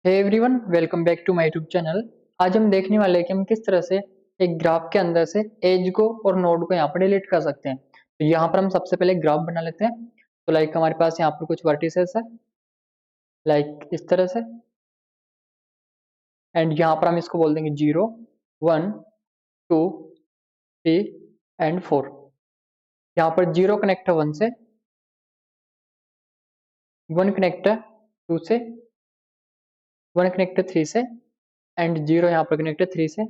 Hey everyone, welcome back to my YouTube channel. आज हम देखने वाले हैं कि हम किस तरह से एक ग्राफ के अंदर से एज को और नोड को यहाँ पर डिलीट कर सकते हैं। तो यहाँ पर हम सबसे पहले ग्राफ बना लेते हैं। तो लाइक हमारे पास यहाँ पर कुछ वर्टिसेस है, लाइक इस तरह से। एंड यहाँ पर हम इसको बोल देंगे 0, 1, 2, 3 एंड 4। यहाँ पर 0 कनेक्ट है 1 से, 1 कनेक्ट है 2 से, 1 कनेक्ट है 3 से एंड 0 यहाँ पर कनेक्ट है 3 से,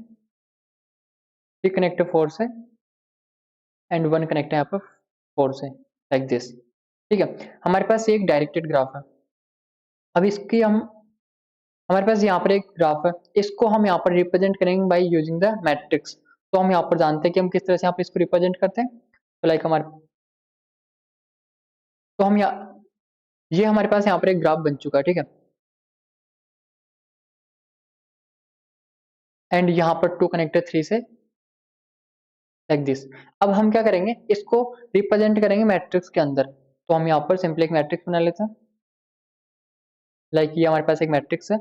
3 कनेक्ट है 4 से एंड 1 कनेक्ट है यहाँ पर 4 से, लाइक दिस। ठीक है, हमारे पास एक डायरेक्टेड ग्राफ है। अब इसकी हम हमारे पास यहाँ पर एक ग्राफ है, इसको हम यहाँ पर रिप्रेजेंट करेंगे बाय यूजिंग द मैट्रिक्स। तो हम यहाँ पर जानते हैं कि हम किस तरह से यहाँ पर इसको रिप्रेजेंट करते हैं। तो लाइक हमारे तो हम यहाँ ये हमारे पास यहाँ पर एक ग्राफ बन चुका है, ठीक है। एंड यहाँ पर 2 कनेक्ट है 3 से, लाइक दिस। अब हम क्या करेंगे, इसको रिप्रेजेंट करेंगे मैट्रिक्स के अंदर। तो हम यहाँ पर सिंपली एक मैट्रिक्स बना लेते हैं। लाइक ये हमारे पास एक मैट्रिक्स है।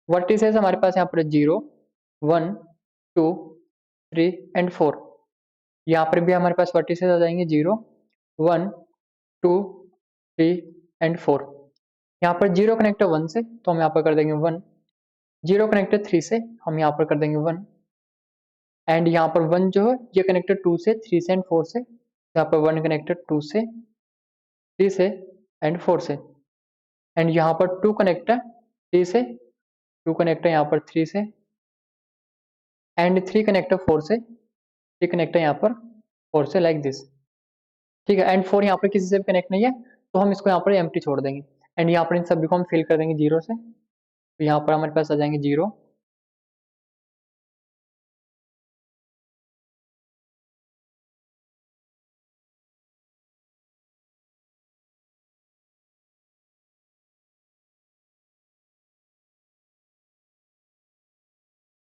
वर्टिसेस हमारे पास यहाँ पर 0, 1, 2, 3 एंड 4। यहाँ पर भी हमारे पास वर्टिसेस आ जाएंगे 0, 1, 2, 3 एंड 4। यहाँ पर 0 कनेक्ट है 1 से, तो हम यहाँ पर कर देंगे 1। 0 कनेक्ट है 3 से, हम यहाँ पर कर देंगे 1। एंड यहाँ पर 1 जो है ये कनेक्टेड 2 से, 3 से एंड 4 से। यहाँ पर 1 कनेक्टेड 2 से, 3 से एंड 4 से। एंड यहाँ पर 2 कनेक्ट है 3 से, 2 कनेक्ट है यहाँ पर 3 से एंड 3 कनेक्ट है 4 से, 3 कनेक्ट है यहाँ पर 4 से, लाइक दिस। ठीक है, एंड 4 यहाँ पर किसी से भी कनेक्ट नहीं है, तो हम इसको यहाँ पर एम्प्टी छोड़ देंगे। एंड यहाँ पर इन सभी को हम फिल कर देंगे 0 से। तो यहाँ पर हमारे पास आ जाएंगे 0,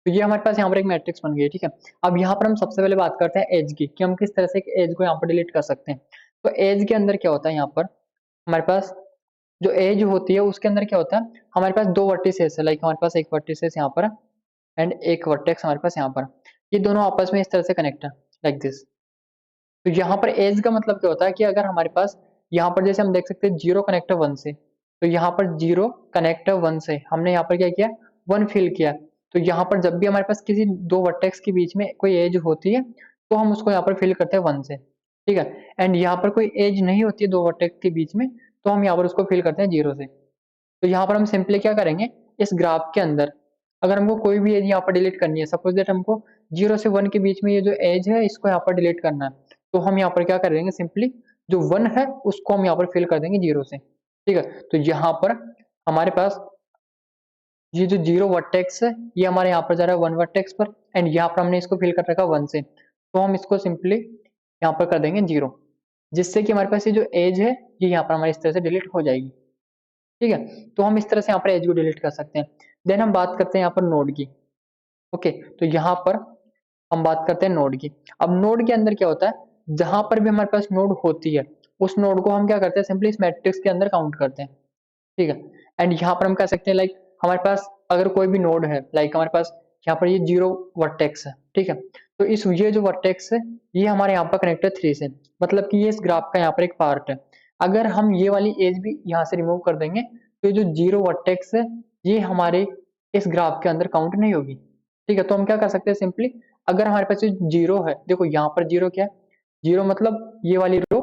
तो ये हमारे पास यहाँ पर एक मैट्रिक्स बन गई है, ठीक है। अब यहाँ पर हम सबसे पहले बात करते हैं एज की, कि हम किस तरह से एक एज को यहाँ पर डिलीट कर सकते हैं। तो एज के अंदर क्या होता है, यहाँ पर हमारे पास जो एज होती है उसके अंदर क्या होता है, हमारे पास दो वर्टिसेस है। लाइक हमारे पास एक वर्टिसेस यहाँ पर एंड एक वर्टेक्स हमारे पास यहाँ पर। ये दोनों आपस में इस तरह से कनेक्ट है, लाइक दिस। तो यहाँ पर एज का मतलब क्या होता है कि अगर हमारे पास यहाँ पर जैसे हम देख सकते हैं 0 कनेक्ट है 1 से, तो यहाँ पर 0 कनेक्ट है 1 से, हमने यहाँ पर क्या किया, 1 फिल किया। तो यहाँ पर जब भी हमारे पास किसी दो वर्टेक्स के बीच में कोई एज होती है, तो हम उसको यहाँ पर फिल करते हैं 1 से, ठीक है। एंड यहाँ पर कोई एज नहीं होती है दो वर्टेक्स के बीच में, तो हम यहाँ पर उसको फिल करते हैं 0 से। तो यहाँ पर हम सिंपली क्या करेंगे, इस ग्राफ के अंदर अगर हमको कोई भी एज यहाँ पर डिलीट करनी है, सपोज दैट हमको 0 से 1 के बीच में ये जो एज है इसको यहाँ पर डिलीट करना है, तो हम यहाँ पर क्या करेंगे, सिंपली जो 1 है उसको हम यहाँ पर फिल कर देंगे 0 से, ठीक है। तो यहाँ पर हमारे पास ये जो 0 वर्टेक्स है ये हमारे यहाँ पर जा रहा है 1 वर्टेक्स पर, एंड यहाँ पर हमने इसको फिल कर रखा 1 से, तो हम इसको सिंपली यहाँ पर कर देंगे 0, जिससे कि हमारे पास ये जो एज है ये यहाँ पर हमारी इस तरह से डिलीट हो जाएगी, ठीक है। तो हम इस तरह से यहाँ पर एज को डिलीट कर सकते हैं। देन हम बात करते हैं यहाँ पर नोड की। ओके, तो यहाँ पर हम बात करते हैं नोड की। अब नोड के अंदर क्या होता है, जहां पर भी हमारे पास नोड होती है उस नोड को हम क्या करते हैं, सिंपली इस मैट्रिक्स के अंदर काउंट करते हैं, ठीक है। एंड यहाँ पर हम कह सकते हैं लाइक हमारे पास अगर कोई भी नोड है, लाइक हमारे पास यहाँ पर ये 0 वर्टेक्स है, ठीक है। तो इस ये जो वर्टेक्स है ये हमारे यहाँ पर कनेक्ट है 3 से, मतलब कि ये इस ग्राफ का यहाँ पर एक पार्ट है। अगर हम ये वाली एज भी यहाँ से रिमूव कर देंगे, तो ये जो 0 वर्टेक्स है ये हमारे इस ग्राफ के अंदर काउंट नहीं होगी, ठीक है। तो हम क्या कर सकते हैं, सिंपली अगर हमारे पास जो 0 है, देखो यहाँ पर 0 क्या है, 0 मतलब ये वाली रो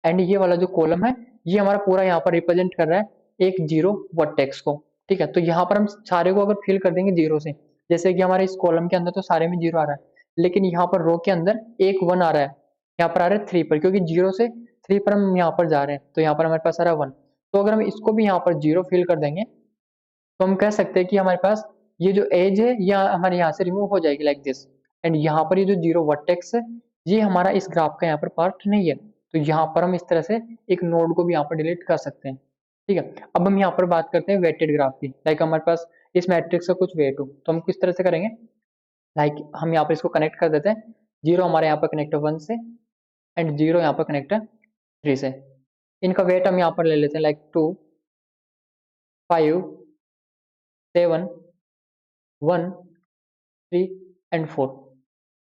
एंड ये वाला जो कॉलम है ये हमारा पूरा यहाँ पर रिप्रेजेंट कर रहा है एक 0 वर्टेक्स को, ठीक है। तो यहाँ पर हम सारे को अगर फिल कर देंगे 0 से, जैसे कि हमारे इस कॉलम के अंदर तो सारे में 0 आ रहा है, लेकिन यहाँ पर रो के अंदर एक 1 आ रहा है, यहाँ पर आ रहा है 3 पर, क्योंकि 0 से 3 पर हम यहाँ पर जा रहे हैं, तो यहाँ पर हमारे पास आ रहा है 1। तो अगर हम इसको भी यहाँ पर 0 फिल कर देंगे, तो हम कह सकते हैं कि हमारे पास ये जो एज है ये हमारे यहाँ से रिमूव हो जाएगी, लाइक दिस। एंड यहाँ पर ये जो 0 वर्टेक्स है ये हमारा इस ग्राफ का यहाँ पर पार्ट नहीं है, तो यहाँ पर हम इस तरह से एक नोड को भी यहाँ पर डिलीट कर सकते हैं, ठीक है। अब हम यहाँ पर बात करते हैं वेटेड ग्राफ की। लाइक हमारे पास इस मैट्रिक्स का कुछ वेट हो, तो हम किस तरह से करेंगे, लाइक हम यहाँ पर इसको कनेक्ट कर देते हैं। 0 हमारे यहाँ पर कनेक्ट है 1 से एंड 0 यहाँ पर कनेक्ट है 3 से। इनका वेट हम यहाँ पर ले लेते हैं, लाइक 2, 5 7, 1, 3 एंड 4।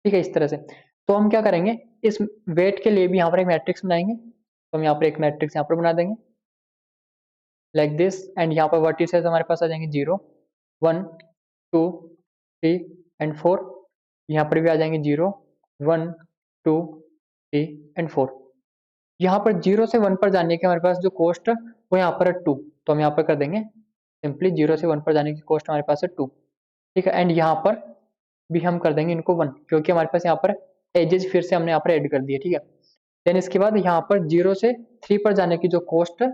ठीक है, इस तरह से। तो हम क्या करेंगे, इस वेट के लिए भी यहाँ पर एक मैट्रिक्स बनाएंगे। तो हम यहाँ पर एक मैट्रिक्स यहाँ पर बना देंगे लाइक दिस, एंड यहाँ पर वर्टिसेस हमारे पास आ जाएंगे 0, 1, 2, 3 एंड 4। यहाँ पर भी आ जाएंगे 0, 1, 2, 3 एंड 4। यहाँ पर 0 से 1 पर जाने के हमारे पास जो कॉस्ट है वो यहाँ पर है 2। तो हम यहाँ पर कर देंगे सिंपली 0 से 1 पर जाने की कॉस्ट हमारे पास है 2। ठीक है, एंड यहाँ पर भी हम कर देंगे इनको 1, क्योंकि हमारे पास यहाँ पर एजेस फिर से हमने यहाँ पर ऐड कर दिए। ठीक है, देन इसके बाद यहाँ पर 0 से 3 पर जाने की जो कॉस्ट है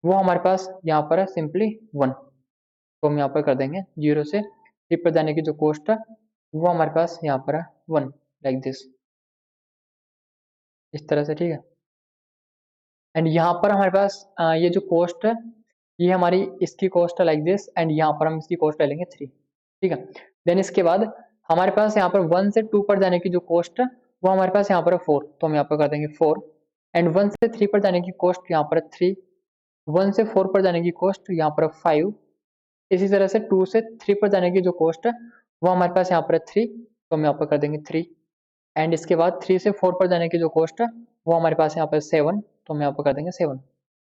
वो हमारे पास यहाँ पर है सिंपली 1। तो हम यहाँ पर कर देंगे 0 से 3 पर जाने की जो कॉस्ट है वो हमारे पास यहाँ पर है 1 लाइक दिस, इस तरह से। ठीक है, एंड यहाँ पर हमारे पास ये जो कॉस्ट है ये हमारी इसकी कॉस्ट है लाइक दिस, एंड यहाँ पर हम इसकी कॉस्ट ले लेंगे 3। ठीक है, देन इसके बाद हमारे पास यहाँ पर 1 से 2 पर जाने की जो कॉस्ट है वो हमारे पास यहाँ पर है 4। तो हम यहाँ पर कर देंगे 4, एंड 1 से 3 पर जाने की कॉस्ट यहाँ पर है 3, 1 से 4 पर जाने की कॉस्ट यहाँ पर है 5। इसी तरह से 2 से 3 पर जाने की जो कॉस्ट है वो हमारे पास यहाँ पर है 3। तो हम यहाँ पर कर देंगे 3, एंड इसके बाद 3 से 4 पर जाने की जो कॉस्ट है वो हमारे पास यहाँ पर 7। तो हम यहाँ पर कर देंगे 7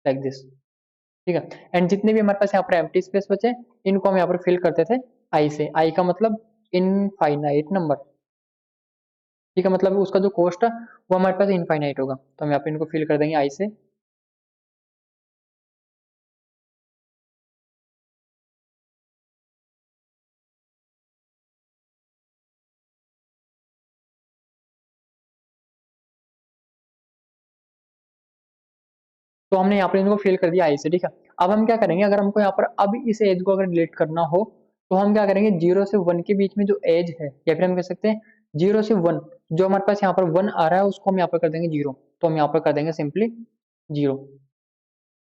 लाइक दिस। ठीक है, एंड जितने भी हमारे पास यहाँ पर एम्प्टी स्पेस बचे इनको हम यहाँ पर फिल करते थे आई से। आई का मतलब इनफाइनाइट नंबर। ठीक है, मतलब उसका जो कॉस्ट है वो हमारे पास इनफाइनाइट होगा। तो हम यहाँ पे इनको फिल कर देंगे आई से। तो हमने यहाँ पर इनको फिल कर दिया आई से। ठीक है, अब हम क्या करेंगे, अगर हमको यहाँ पर अब इस एज को अगर डिलीट करना हो तो हम क्या करेंगे, 0 से 1 के बीच में जो एज है, या फिर हम कह सकते हैं 0 से 1, जो हमारे पास यहाँ पर 1 आ रहा है उसको हम यहाँ पर कर देंगे 0। तो हम यहाँ पर कर देंगे सिंपली 0।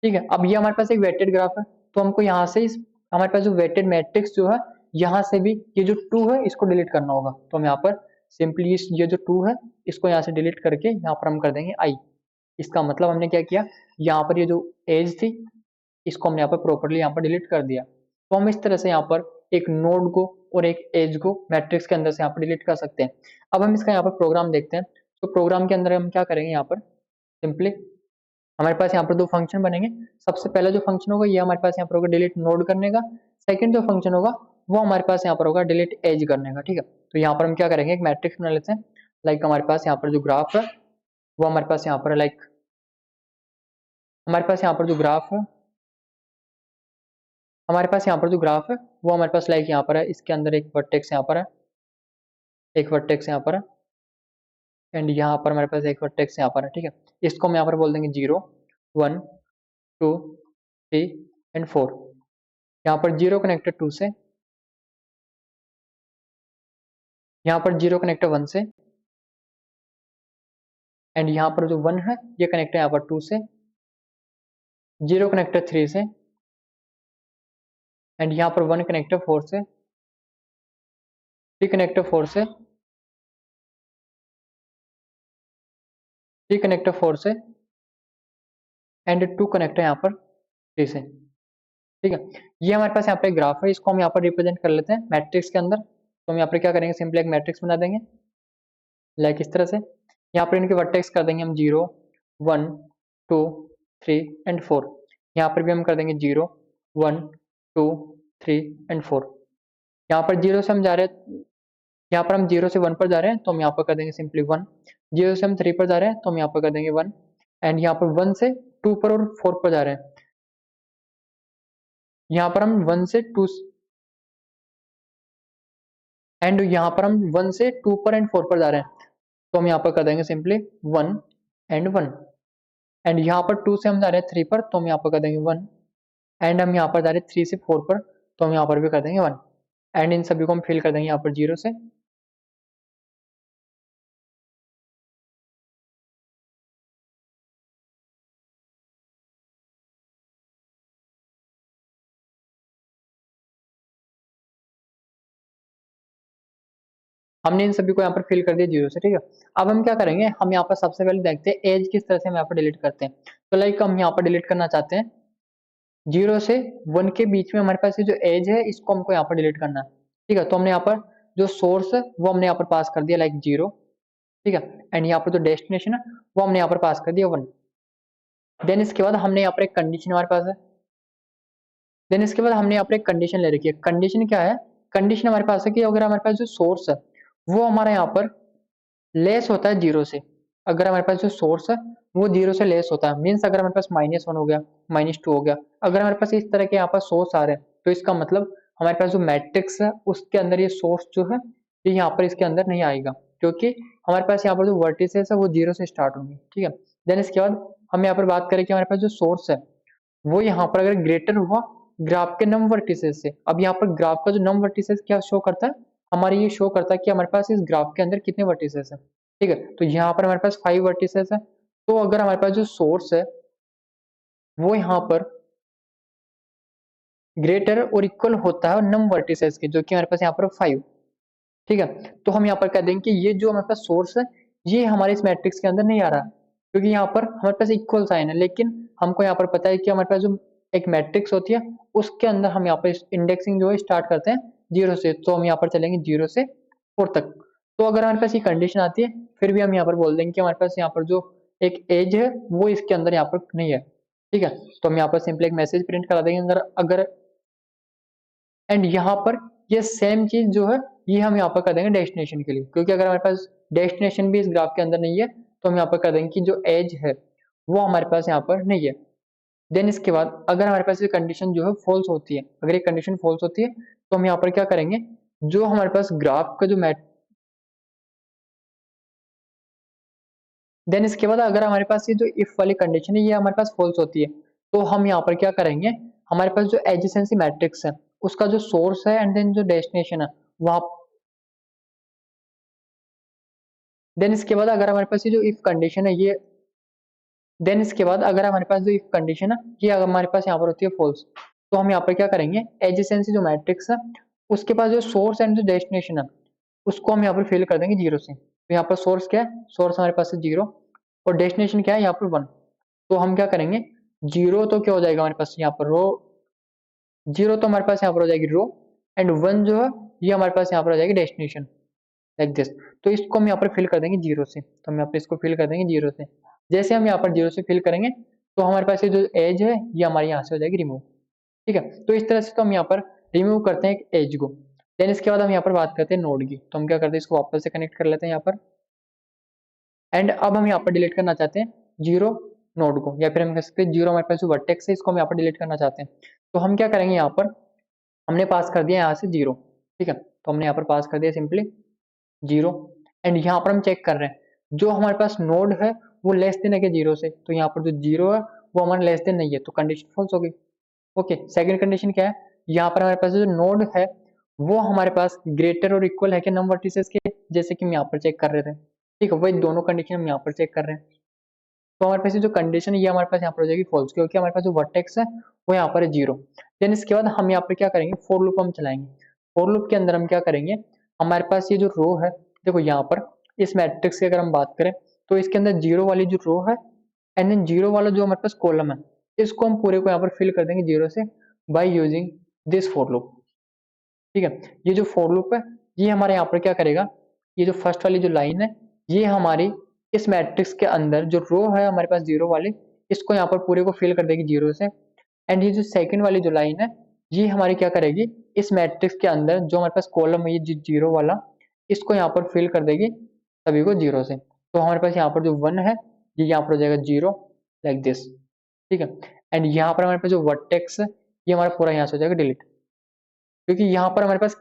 ठीक है, अब ये हमारे पास एक वेटेड ग्राफ है, तो हमको यहाँ से इस हमारे पास जो वेटेड मैट्रिक्स जो है यहाँ से भी ये जो 2 है इसको डिलीट करना होगा। तो हम यहाँ पर सिंपली ये जो 2 है इसको यहाँ से डिलीट करके यहाँ पर हम कर देंगे आई। इसका मतलब हमने क्या किया, यहाँ पर ये जो एज थी इसको हमने यहाँ पर प्रॉपर्ली यहाँ पर डिलीट कर दिया। तो हम इस तरह से यहाँ पर एक नोड को और एक एज को मैट्रिक्स के अंदर से यहाँ पर डिलीट कर सकते हैं। अब हम इसका यहाँ पर प्रोग्राम देखते हैं। तो प्रोग्राम के अंदर हम क्या करेंगे, यहाँ पर सिंपली हमारे पास यहाँ पर दो फंक्शन बनेंगे। सबसे पहला जो फंक्शन होगा ये हमारे पास यहाँ पर होगा डिलीट नोड करने का। सेकंड जो फंक्शन होगा वो हमारे पास यहाँ पर होगा डिलीट एज करने का। ठीक है, तो यहाँ पर हम क्या करेंगे, एक मैट्रिक्स बना लेते हैं। लाइक हमारे पास यहाँ पर जो ग्राफ है वो हमारे पास यहाँ पर लाइक हमारे पास यहाँ पर जो ग्राफ है हमारे पास यहाँ पर जो ग्राफ है वो हमारे पास लाइक यहाँ पर है। इसके अंदर एक वर्टेक्स यहाँ पर है, एक वर्टेक्स यहाँ पर है, एंड यहाँ पर हमारे पास एक वर्टेक्स यहाँ पर है। ठीक है, इसको हम यहाँ पर बोल देंगे 0, 1, 2, 3 एंड 4। यहाँ पर 0 कनेक्टेड 2 से, यहाँ पर 0 कनेक्टेड 1 से, एंड यहाँ पर जो 1 है ये कनेक्ट है यहाँ पर 2 से, 0 कनेक्टेड 3 से, एंड यहाँ पर 1 कनेक्टेड 4 से, 3 कनेक्टेड 4 से, 3 कनेक्टेड 4 से, एंड 2 कनेक्ट है यहाँ पर 3 से। ठीक है, ये हमारे पास यहाँ पर एक ग्राफ है, इसको हम यहाँ पर रिप्रेजेंट कर लेते हैं मैट्रिक्स के अंदर। तो हम यहाँ पर क्या करेंगे, सिंपली एक मैट्रिक्स बना देंगे लाइक इस तरह से। यहाँ पर इनके वर्टेक्स कर देंगे हम 0, 1, 2, 3 एंड 4। यहाँ पर भी हम कर देंगे 0, 1, 2, 3 एंड 4। यहाँ पर 0 से हम जा रहे हैं, यहाँ पर हम 0 से 1 पर जा रहे हैं तो हम यहाँ पर कर देंगे सिंपली 1। 0 से हम 3 पर जा रहे हैं तो हम यहाँ पर कर देंगे 1, एंड यहाँ पर 1 से 2 पर और 4 पर जा रहे हैं, यहाँ पर हम 1 से 2 एंड यहाँ पर हम 1 से 2 पर एंड 4 पर जा रहे हैं तो हम यहाँ पर कर देंगे सिंपली 1 एंड 1, एंड यहाँ पर 2 से हम जा रहे हैं 3 पर तो हम यहाँ पर कर देंगे 1, एंड हम यहाँ पर जा रहे हैं 3 से 4 पर तो हम यहाँ पर भी कर देंगे 1, एंड इन सभी को हम फिल कर देंगे यहाँ पर 0 से। हमने इन सभी को यहाँ पर फिल कर दिया 0 से। ठीक है, अब हम क्या करेंगे, हम यहाँ पर सबसे पहले देखते हैं एज किस तरह से हम यहाँ पर डिलीट करते हैं। तो लाइक हम यहाँ पर डिलीट करना चाहते हैं 0 से 1 के बीच में हमारे पास ये जो एज है इसको हमको यहाँ पर डिलीट करना है। ठीक है, तो हमने यहाँ पर जो सोर्स है वो हमने यहाँ पर पास कर दिया लाइक 0। ठीक है, एंड यहाँ पर जो डेस्टिनेशन है वो हमने यहाँ पर पास कर दिया 1। देन इसके बाद हमने यहाँ पर एक कंडीशन हमारे पास है। देन इसके बाद हमने यहाँ पर एक कंडीशन ले रखी है। कंडीशन क्या है? कंडीशन हमारे पास है कि अगर हमारे पास जो सोर्स है वो हमारा यहाँ पर लेस होता है 0 से। अगर हमारे पास जो सोर्स है वो 0 से लेस होता है, मीन्स अगर हमारे पास -1 हो गया, -2 हो गया, अगर हमारे पास इस तरह के यहाँ पर सोर्स आ रहे हैं तो इसका मतलब हमारे पास जो मैट्रिक्स है उसके अंदर ये सोर्स जो है ये यहाँ पर इसके अंदर नहीं आएगा, क्योंकि हमारे पास यहाँ पर जो वर्टिसेस है वो 0 से स्टार्ट होंगे। ठीक है, देन इसके बाद हम यहाँ पर बात करें कि हमारे पास जो सोर्स है वो यहाँ पर अगर ग्रेटर हुआ ग्राफ के नम वर्टिसेस से। अब यहाँ पर ग्राफ का जो नम वर्टिसेस क्या शो करता है? हमारे ये शो करता है कि हमारे पास इस ग्राफ के अंदर कितने वर्टिसेस है। ठीक है, तो यहाँ पर हमारे पास 5 वर्टिसेस है। तो अगर हमारे पास जो सोर्स है वो यहाँ पर ग्रेटर और इक्वल होता है नम वर्टिसेस के, जो कि हमारे पास यहाँ पर 5। ठीक है, तो हम यहाँ पर कह देंगे कि ये जो हमारे पास सोर्स है ये हमारे इस मैट्रिक्स के अंदर नहीं आ रहा, क्योंकि यहाँ पर हमारे पास इक्वल साइन है। लेकिन हमको यहाँ पर पता है कि हमारे पास जो एक मैट्रिक्स होती है उसके अंदर हम यहाँ पर इंडेक्सिंग जो है स्टार्ट करते हैं 0 से, तो हम यहाँ पर चलेंगे 0 से 4 तक। तो अगर हमारे पास ये कंडीशन आती है फिर भी हम यहाँ पर बोल देंगे कि हमारे पास यहाँ पर जो एक एज है वो इसके अंदर यहाँ पर नहीं है। ठीक है, तो हम यहाँ पर सिंपली एक मैसेज प्रिंट करा देंगे अगर अगर एंड यहाँ पर ये सेम चीज जो है ये हम यहाँ पर कर देंगे डेस्टिनेशन के लिए, क्योंकि अगर हमारे पास डेस्टिनेशन भी इस ग्राफ के अंदर नहीं है तो हम यहाँ पर कर देंगे कि जो एज है वो हमारे पास यहाँ पर नहीं है। देन इसके बाद अगर हमारे पास ये कंडीशन जो है फॉल्स होती है, अगर ये कंडीशन फॉल्स होती है तो हम यहाँ पर क्या करेंगे, जो हमारे पास ग्राफ का जो मैट देन इसके बाद अगर हमारे पास ये जो इफ वाली कंडीशन है ये हमारे पास फॉल्स होती है तो हम यहाँ पर क्या करेंगे, हमारे पास जो एडजेसेंसी मैट्रिक्स है उसका जो सोर्स है एंड देन जो डेस्टिनेशन है वहां देन इसके बाद अगर हमारे पास ये जो इफ कंडीशन है ये देन इसके बाद अगर हमारे पास जो इफ कंडीशन है ये अगर हमारे पास यहाँ पर होती है फॉल्स, तो हम यहाँ पर क्या करेंगे, एडजेसेंसी जो मैट्रिक्स है उसके पास जो सोर्स एंड जो डेस्टिनेशन है उसको हम यहाँ पर फिल कर देंगे 0 से। तो यहाँ पर सोर्स क्या है, सोर्स हमारे पास है 0 और डेस्टिनेशन क्या है यहाँ पर 1। तो हम क्या करेंगे, 0 तो क्या हो जाएगा हमारे पास यहाँ पर रो, 0 तो हमारे पास यहाँ पर हो जाएगी रो एंड 1 जो है ये हमारे पास यहाँ पर हो जाएगी डेस्टिनेशन लाइक दिस। तो इसको हम यहाँ पर फिल कर देंगे 0 से, तो हम यहाँ पर इसको फिल कर देंगे 0 से। जैसे हम यहाँ पर 0 से फिल करेंगे तो हमारे पास ये जो एज है ये हमारे यहाँ से हो जाएगी रिमूव। ठीक है, तो इस तरह से तो हम यहाँ पर रिमूव करते हैं एक एज को। देन इसके बाद हम यहाँ पर बात करते हैं नोड की, तो हम क्या करते हैं इसको वापस से कनेक्ट कर लेते हैं यहाँ पर एंड अब हम यहाँ पर डिलीट करना चाहते हैं 0 नोड को, या फिर हम कह सकते हैं 0 हमारे पास जो वर्टेक्स है इसको हम यहाँ पर डिलीट करना चाहते हैं। तो हम क्या करेंगे, यहाँ पर हमने पास कर दिया यहाँ से 0। ठीक है, तो हमने यहाँ पर पास कर दिया सिंपली 0 एंड यहाँ पर हम चेक कर रहे हैं जो हमारे पास नोड है वो लेस देन है कि 0 से, तो यहाँ पर जो 0 है वो हमारा लेस देन नहीं है तो कंडीशन फॉल्स हो गई। ओके, सेकंड कंडीशन क्या है, यहाँ पर हमारे पास जो नोड है वो हमारे पास ग्रेटर और इक्वल है कि नम वर्टिसेस के, जैसे कि हम यहाँ पर चेक कर रहे थे। ठीक है, वही दोनों कंडीशन हम यहाँ पर चेक कर रहे हैं। तो हमारे पास ये जो कंडीशन है ये हमारे पास यहाँ पर हो जाएगी फॉल्स, क्योंकि हमारे पास जो वर्टेक्स है वो यहाँ पर है 0। देन इसके बाद हम यहाँ पर क्या करेंगे, फॉर लूप हम चलाएंगे। फॉर लूप के अंदर हम क्या करेंगे, हमारे पास ये जो रो है, देखो यहाँ पर इस मैट्रिक्स की अगर हम बात करें तो इसके अंदर 0 वाली जो रो है एंड देन 0 वाला जो हमारे पास कॉलम है इसको हम पूरे को यहाँ पर फिल कर देंगे 0 से by using this for loop. ठीक है, ये जो फॉर लूप है ये हमारे यहाँ पर क्या करेगा, ये जो फर्स्ट वाली जो लाइन है ये हमारी इस मैट्रिक्स के अंदर जो रो है हमारे पास 0 वाली इसको यहाँ पर पूरे को फिल कर देगी 0 से एंड ये जो सेकंड वाली जो लाइन है ये हमारी क्या करेगी, इस मैट्रिक्स के अंदर जो हमारे पास कॉलम है ये 0 वाला इसको यहाँ पर फिल कर देगी सभी को 0 से। तो हमारे पास यहाँ पर जो 1 है ये यहाँ पर हो जाएगा 0 लाइक दिस। ठीक है, एंड यहाँ पर हमारे पास जो वर्टेक्स है ये हमारा पूरा यहाँ से हो जाएगा डिलीट, क्योंकि यहाँ पर हमारे पास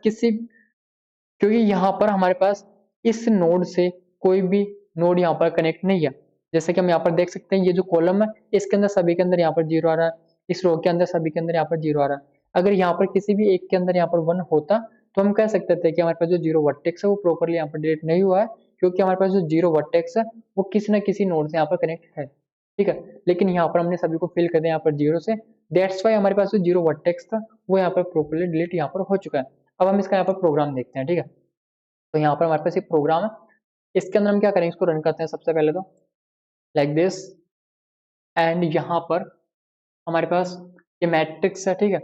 क्योंकि यहाँ पर हमारे पास इस नोड से कोई भी नोड यहाँ पर कनेक्ट नहीं है। जैसे कि हम यहाँ पर देख सकते हैं ये जो कॉलम है इसके अंदर सभी के अंदर यहाँ पर 0 आ रहा है, इस रो के अंदर सभी के अंदर यहाँ पर 0 आ रहा है। अगर यहाँ पर किसी भी एक के अंदर यहाँ पर 1 होता तो हम कह सकते थे कि हमारे पास जो 0 वर्टेक्स है वो प्रॉपरली यहाँ पर डिलीट नहीं हुआ है, क्योंकि हमारे पास जो 0 वर्टेक्स है वो किसी न किसी नोड से यहाँ पर कनेक्ट है। ठीक है, लेकिन यहाँ पर हमने सभी को फिल कर दिया यहाँ पर 0 से, दैट्स वाई हमारे पास जो 0 वर्टेक्स था वो यहाँ पर प्रॉपरली डिलीट यहाँ पर हो चुका है। अब हम इसका यहाँ पर प्रोग्राम देखते हैं। ठीक है, तो यहाँ पर हमारे पास एक प्रोग्राम है, इसके अंदर हम क्या करेंगे, इसको रन करते हैं सबसे पहले तो लाइक दिस एंड यहाँ पर हमारे पास ये मैट्रिक्स है, ठीक है,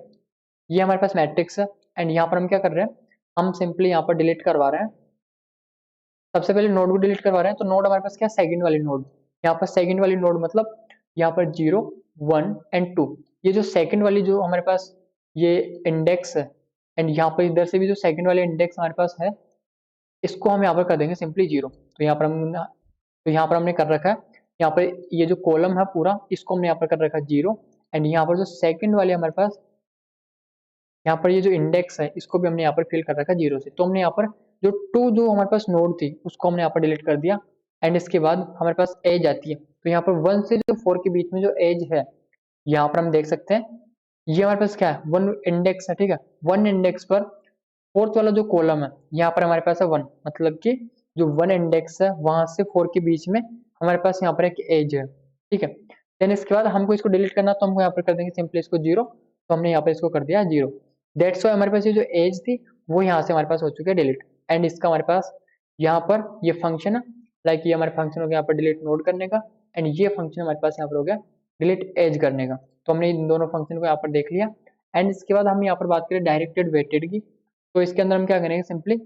ये हमारे पास मैट्रिक्स है। एंड यहाँ पर हम क्या कर रहे हैं, हम सिंपली यहाँ पर डिलीट करवा रहे हैं। सबसे पहले नोड को डिलीट करवा रहे हैं, तो नोड हमारे पास क्या, सेकंड वाली नोड। यहाँ पर सेकंड वाली नोड मतलब यहाँ पर 0 1 एंड 2, ये जो सेकंड वाली जो हमारे पास ये इंडेक्स है, एंड यहाँ पर इधर से भी जो सेकंड वाले इंडेक्स हमारे पास है, इसको हम यहाँ पर कर देंगे सिंपली 0। तो यहाँ पर हमने कर रखा है, यहाँ पर ये जो कॉलम है पूरा, इसको हमने यहाँ पर कर रखा है 0। एंड यहाँ पर जो सेकंड वाले हमारे पास, यहाँ पर ये जो इंडेक्स है, इसको भी हमने यहाँ पर फिल कर रखा है 0 से। तो हमने यहाँ पर जो 2 जो हमारे पास नोड थी, उसको हमने यहाँ पर डिलीट कर दिया। एंड इसके बाद हमारे पास एज आती है, तो यहाँ पर 1 से जो 4 के बीच में जो एज है, यहाँ पर हम देख सकते हैं, ये हमारे पास क्या है, 1 इंडेक्स है, ठीक है। 1 इंडेक्स पर फोर्थ वाला जो कॉलम है, यहाँ पर हमारे पास है 1, मतलब कि जो 1 इंडेक्स है वहां से 4 के बीच में हमारे पास यहाँ पर एक एज है, ठीक है। देन इसके बाद हमको इसको डिलीट करना, तो हमको यहाँ पर कर देंगे सिंपली इसको 0। तो हमने यहाँ पर इसको कर दिया 0। दैट्स वाई हमारे पास ये जो एज थी वो यहाँ से हमारे पास हो चुकी है डिलीट। एंड इसका हमारे पास यहाँ पर ये फंक्शन है, लाइक ये हमारे फंक्शन हो गया यहाँ पर डिलीट नोड करने का, एंड ये फंक्शन हमारे पास यहाँ पर हो गया डिलीट एज करने का। तो हमने इन दोनों फंक्शन को यहाँ पर देख लिया। एंड इसके बाद हम यहाँ पर बात करें डायरेक्टेड वेटेड की, तो इसके अंदर हम क्या करेंगे, सिंपली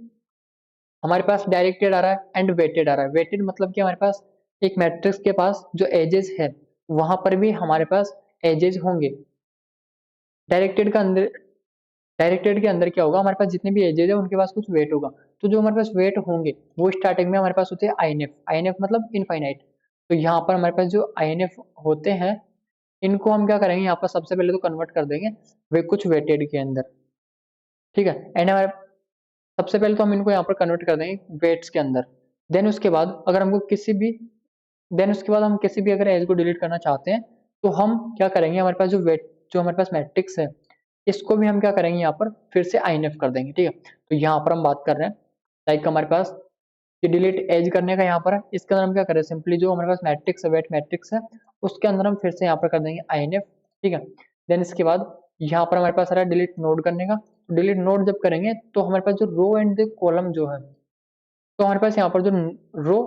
हमारे पास डायरेक्टेड आ रहा है एंड वेटेड आ रहा है। वेटेड मतलब कि हमारे पास एक मैट्रिक्स के पास जो एजेस है वहां पर भी हमारे पास एजेस होंगे। डायरेक्टेड का अंदर, डायरेक्टेड के अंदर क्या होगा, हमारे पास जितने भी एजेस है उनके पास कुछ वेट होगा। तो जो हमारे पास वेट होंगे वो स्टार्टिंग में हमारे पास होते हैं आईएनएफ। आईएनएफ मतलब इनफाइनाइट। तो यहाँ पर हमारे पास जो आईएनएफ होते हैं, इनको हम क्या करेंगे, यहाँ पर सबसे पहले तो कन्वर्ट कर देंगे वे कुछ वेटेड के अंदर, ठीक है। एंड हमारे सबसे पहले तो हम इनको यहाँ पर कन्वर्ट कर देंगे वेट्स के अंदर। देन उसके बाद अगर हमको किसी भी देन उसके बाद हम किसी भी अगर एज को डिलीट करना चाहते हैं, तो हम क्या करेंगे, हमारे पास जो वेट जो हमारे पास मैट्रिक्स है, इसको भी हम क्या करेंगे, यहाँ पर फिर से आईएनएफ कर देंगे, ठीक है। तो यहाँ पर हम बात कर रहे हैं, लाइक हमारे पास ये डिलीट एज करने का यहाँ पर है, इसके अंदर हम क्या करें, सिंपली जो हमारे पास मैट्रिक्स है, वेट मैट्रिक्स है, उसके अंदर हम फिर से यहाँ पर कर देंगे आईएनएफ, ठीक है। देन इसके बाद यहाँ पर हमारे पास आ रहा है डिलीट नोड करने का। डिलीट नोड जब करेंगे तो हमारे पास जो रो एंड कॉलम जो है, तो हमारे पास यहाँ पर जो रो,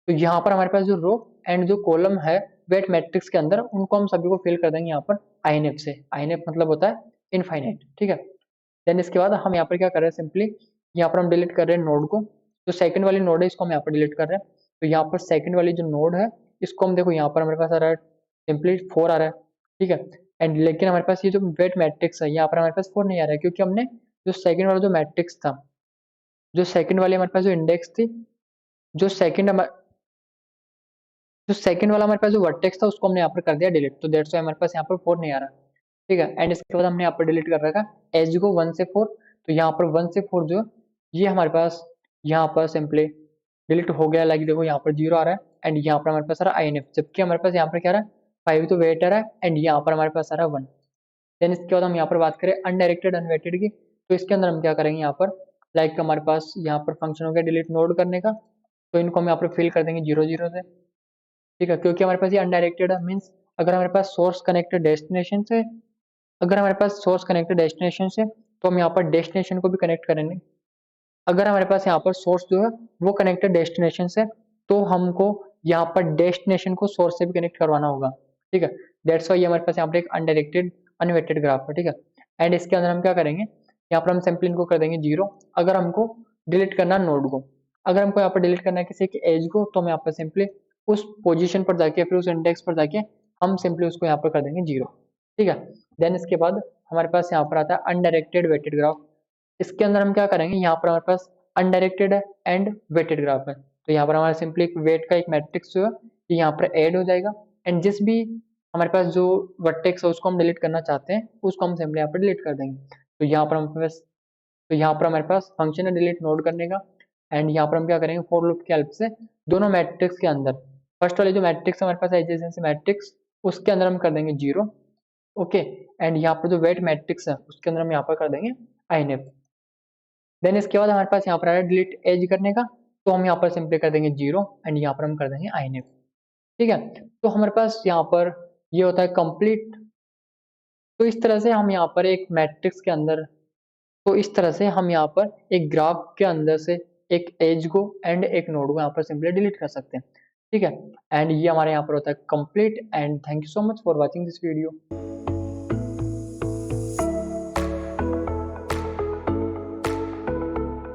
तो यहाँ पर हमारे पास जो रो एंड जो कॉलम है वेट मैट्रिक्स के अंदर, उनको हम सभी को फिल कर देंगे यहाँ पर आईएनएफ से। आईएनएफ मतलब होता है इनफाइनाइट, ठीक है। देन इसके बाद हम यहाँ पर क्या कर रहे हैं, सिंपली यहाँ पर हम डिलीट कर रहे हैं नोड को। जो सेकंड वाली नोड है इसको हम यहाँ पर डिलीट कर रहे हैं। तो यहाँ पर सेकंड वाली जो नोड है, इसको हम देखो यहाँ पर हमारे पास आ रहा है सिंपली 4 आ रहा है, ठीक है। एंड लेकिन हमारे पास ये जो वेट मैट्रिक्स है, यहाँ पर हमारे पास 4 नहीं आ रहा है, क्योंकि हमने जो सेकंड वाला जो मैट्रिक्स था, जो सेकंड वाली हमारे पास जो इंडेक्स थी, जो सेकंड जो सेकंड वाला हमारे पास जो वर्टेक्स था, उसको हमने यहाँ पर कर दिया डिलीट। तो दैट्स व्हाई हमारे पास यहाँ पर 4 नहीं आ रहा, ठीक है। एंड इसके बाद हमने यहाँ पर डिलीट कर रखा एज को 1 से 4। तो यहाँ पर 1 से 4 जो ये हमारे पास यहाँ पर सिंपली डिलीट हो गया, लाइक देखो यहाँ पर 0 आ रहा है, एंड यहाँ पर हमारे पास आ रहा है आईएनएफ, जबकि हमारे पास यहाँ पर क्या आ रहा है 5 तो वेट आ रहा है, एंड यहाँ पर हमारे पास आ रहा है 1। देन इसके बाद हम यहाँ पर बात करें अनडायरेक्टेड अनवेटेड की, तो इसके अंदर हम क्या करेंगे, यहाँ पर लाइक हमारे पास यहाँ पर फंक्शन हो गया डिलीट नोड करने का, तो इनको हम यहाँ पर फिल कर देंगे 0 0 से, ठीक है। क्योंकि हमारे पास ये अनडायरेक्टेड है, मीन्स अगर हमारे पास सोर्स कनेक्टेड डेस्टिनेशन से, अगर हमारे पास सोर्स कनेक्टेड डेस्टिनेशन से, तो हम यहाँ पर डेस्टिनेशन को भी कनेक्ट करेंगे। अगर हमारे पास यहाँ पर सोर्स जो है वो कनेक्टेड डेस्टिनेशन से, तो हमको यहाँ पर डेस्टिनेशन को सोर्स से भी कनेक्ट करवाना होगा, ठीक है। दैट्स वाई हमारे पास यहाँ पर एक अनडायरेक्टेड अनवेटेड ग्राफ है, ठीक है। एंड इसके अंदर हम क्या करेंगे, यहाँ पर हम सिंपली इनको कर देंगे 0। अगर हमको डिलीट करना है नोड को, अगर हमको यहाँ पर डिलीट करना है किसी की एज को, तो हम यहाँ पर सिंपली उस पोजीशन पर जाके, फिर उस इंडेक्स पर जाके हम सिंपली उसको यहाँ पर कर देंगे 0, ठीक है। देन इसके बाद हमारे पास यहाँ पर आता है अनडायरेक्टेड वेटेड ग्राफ। इसके अंदर हम क्या करेंगे, यहाँ पर हमारे पास अनडायरेक्टेड है एंड वेटेड ग्राफ है। तो यहाँ पर हमारा सिंपली एक वेट का एक मैट्रिक्स जो है ये यहाँ पर ऐड हो जाएगा, एंड जिस भी हमारे पास जो वर्टेक्स है उसको हम डिलीट करना चाहते हैं, उसको हम सिंपली यहाँ पर डिलीट कर देंगे। तो यहाँ पर हमारे पास फंक्शन है डिलीट नोड करने का, एंड यहाँ पर हम क्या करेंगे, फॉर लूप की हेल्प से दोनों मैट्रिक्स के अंदर फर्स्ट वाले जो मैट्रिक्स हमारे पास एडजेसेंसी मैट्रिक्स, उसके अंदर हम कर देंगे 0, ओके। एंड यहाँ पर जो वेट मैट्रिक्स है उसके अंदर हम यहाँ पर कर देंगे आईएनएफ। देन इसके बाद हमारे पास यहाँ पर आ रहा है डिलीट एज करने का, तो हम यहाँ पर सिंपली कर देंगे 0, एंड यहाँ पर हम कर देंगे आईएनएफ, ठीक है। तो हमारे पास यहाँ पर ये होता है कंप्लीट। तो इस तरह से हम यहाँ पर एक मैट्रिक्स के अंदर, तो इस तरह से हम यहाँ पर एक ग्राफ के अंदर से एक एज को एंड एक नोड को यहाँ पर सिंपली डिलीट कर सकते हैं, ठीक है। एंड ये हमारे यहाँ पर होता है complete. And thank you so much for watching this video.